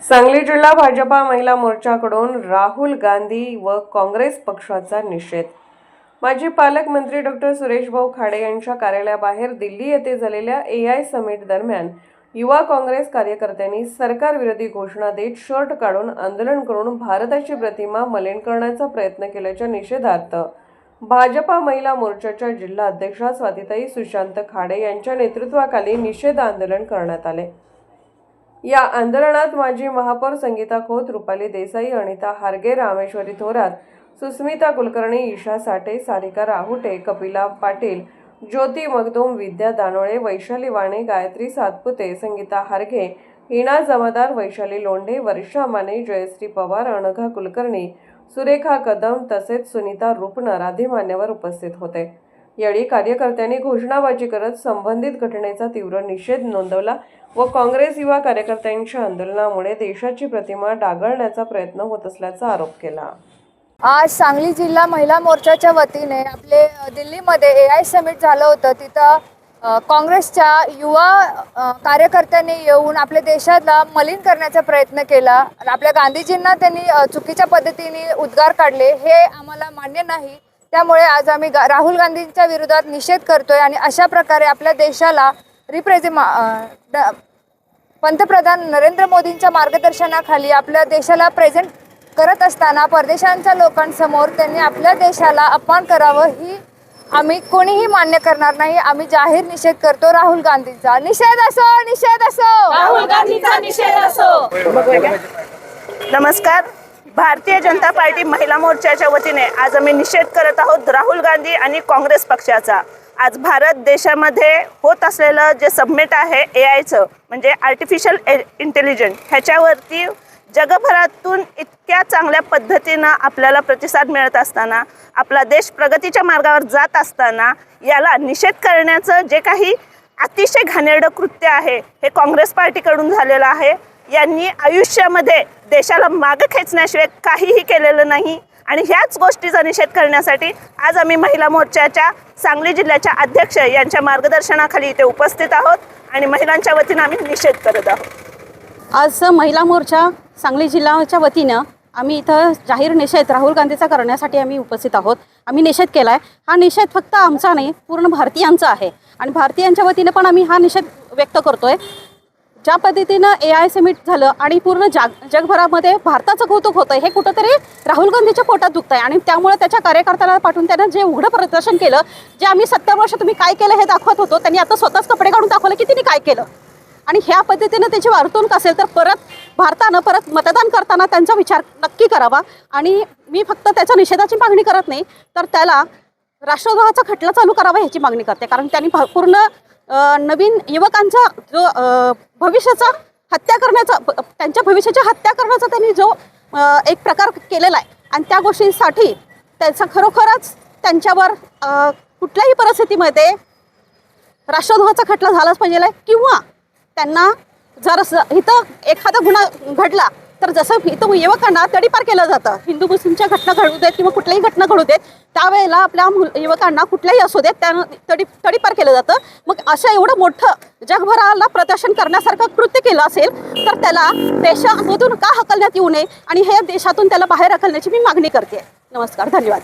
सांगली जिल्हा भाजपा महिला मोर्चाकडून राहुल गांधी व काँग्रेस पक्षाचा निषेध। माजी पालकमंत्री डॉक्टर सुरेशभाऊ खाडे यांच्या कार्यालयाबाहेर दिल्ली येथे झालेल्या AI समिट दरम्यान युवा काँग्रेस कार्यकर्त्यांनी सरकारविरोधी घोषणा देत शर्ट काढून आंदोलन करून भारताची प्रतिमा मलिन करण्याचा प्रयत्न केल्याच्या निषेधार्थ भाजपा महिला मोर्चाच्या जिल्हा अध्यक्षा स्वातीताई सुशांत खाडे यांच्या नेतृत्वाखाली निषेध आंदोलन करण्यात आले। या आंदोलनात माजी महापौर संगीता खोत, रुपाली देसाई, अनिता हारगे, रामेश्वरी थोरात, सुस्मिता कुलकर्णी, ईशा साठे, सारिका राहुटे, कपिला पाटील, ज्योती मगदूम, विद्या दानोळे, वैशाली वाणे, गायत्री सातपुते, संगीता हारगे, हिना जमादार, वैशाली लोंढे, वर्षा माने, जयश्री पवार, अनघा कुलकर्णी, सुरेखा कदम तसेच सुनीता रुपनर आदी मान्यवर उपस्थित होते। यावेळी कार्यकर्त्यांनी घोषणाबाजी करत संबंधित घटनेचा तीव्र निषेध नोंदवला व काँग्रेस युवा कार्यकर्त्यांच्या आंदोलनामुळे देशाची प्रतिमा डागाळण्याचा प्रयत्न होत असल्याचा आरोप केला। आज सांगली जिल्हा महिला मोर्चाच्या वतीने आपले दिल्लीमध्ये AI समिट झालं होतं। तिथं काँग्रेसच्या युवा कार्यकर्त्यांनी येऊन आपल्या देशाला मलिन करण्याचा प्रयत्न केला। आपल्या गांधीजींना त्यांनी चुकीच्या पद्धतीने उद्गार काढले, हे आम्हाला मान्य नाही। त्यामुळे आज आम्ही राहुल गांधींच्या विरोधात निषेध करतोय आणि अशा प्रकारे आपल्या देशाला पंतप्रधान नरेंद्र मोदींच्या मार्गदर्शनाखाली आपल्या देशाला प्रेझेंट करत असताना परदेशांच्या लोकांसमोर त्यांनी आपल्या देशाला अपमान करावं ही आम्ही कोणीही मान्य करणार नाही। आम्ही जाहीर निषेध करतो राहुल गांधींचा। निषेध असो, निषेध असो, राहुल गांधींचा निषेध असो। नमस्कार, भारतीय जनता पार्टी महिला मोर्चाच्या वतीने आज आम्ही निषेध करत आहोत राहुल गांधी आणि काँग्रेस पक्षाचा। आज भारत देशामध्ये होत असलेलं जे सबमिट आहे AIचं म्हणजे आर्टिफिशियल इंटेलिजन्स, ह्याच्यावरती जगभरातून इतक्या चांगल्या पद्धतीनं आपल्याला प्रतिसाद मिळत असताना, आपला देश प्रगतीच्या मार्गावर जात असताना याला निषेध करण्याचं जे काही अतिशय घाणेरडं कृत्य आहे हे काँग्रेस पार्टीकडून झालेलं आहे। यांनी आयुष्यामध्ये देशाला मागे खेचण्याशिवाय काहीही केलेलं नाही आणि ह्याच गोष्टीचा निषेध करण्यासाठी आज आम्ही महिला मोर्चाच्या सांगली जिल्ह्याच्या अध्यक्ष यांच्या मार्गदर्शनाखाली इथे उपस्थित आहोत आणि महिलांच्या वतीनं आम्ही निषेध करत आहोत। आज महिला मोर्चा सांगली जिल्ह्याच्या वतीनं आम्ही इथं जाहीर निषेध राहुल गांधीचा करण्यासाठी आम्ही उपस्थित आहोत। आम्ही निषेध केला आहे। हा निषेध फक्त आमचा नाही, पूर्ण भारतीयांचा आहे आणि भारतीयांच्या वतीनं पण आम्ही हा निषेध व्यक्त करतोय। ज्या पद्धतीनं AI समिट झालं आणि पूर्ण जगभरामध्ये भारताचं कौतुक होतं, हे कुठंतरी राहुल गांधीच्या पोटात दुखत आहे आणि त्यामुळे त्याच्या कार्यकर्त्याला पाठवून त्यानं जे उघडं प्रदर्शन केलं, जे आम्ही 70 वर्ष तुम्ही काय केलं हे दाखवत होतो, त्यांनी आता स्वतःच कपडे काढून दाखवलं की त्यांनी काय केलं। आणि ह्या पद्धतीनं त्याची वर्तणूक असेल तर भारतानं परत मतदान करताना त्यांचा विचार नक्की करावा। आणि मी फक्त त्याच्या निषेधाची मागणी करत नाही, तर त्याला राष्ट्रद्रोहाचा खटला चालू करावा ह्याची मागणी करते। कारण त्यांनी पूर्ण नवीन युवकांचा जो भविष्याचा हत्या करण्याचा, त्यांच्या भविष्याची हत्या करण्याचा त्यांनी जो एक प्रकार केलेला आहे आणि त्या गोष्टींसाठी त्यांचा खरोखरच त्यांच्यावर कुठल्याही परिस्थितीमध्ये राष्ट्रद्रोहाचा खटला झालाच पाहिजे किंवा त्यांना जर इथं एखादा गुन्हा घडला तर जसं इथं युवकांना तडीपार केलं जातं, हिंदू मुस्लिमच्या घटना घडू देत किंवा कुठल्याही घटना घडू देत, त्यावेळेला आपल्या युवकांना कुठल्याही असू देत त्यांना तडीपार केलं जातं। मग असं एवढं मोठं जगभराला प्रदर्शन करण्यासारखं कृत्य केलं असेल तर त्याला देशामधून का हकलण्यात येऊ नये आणि हे देशातून त्याला बाहेर हकलण्याची मी मागणी करते। नमस्कार, धन्यवाद।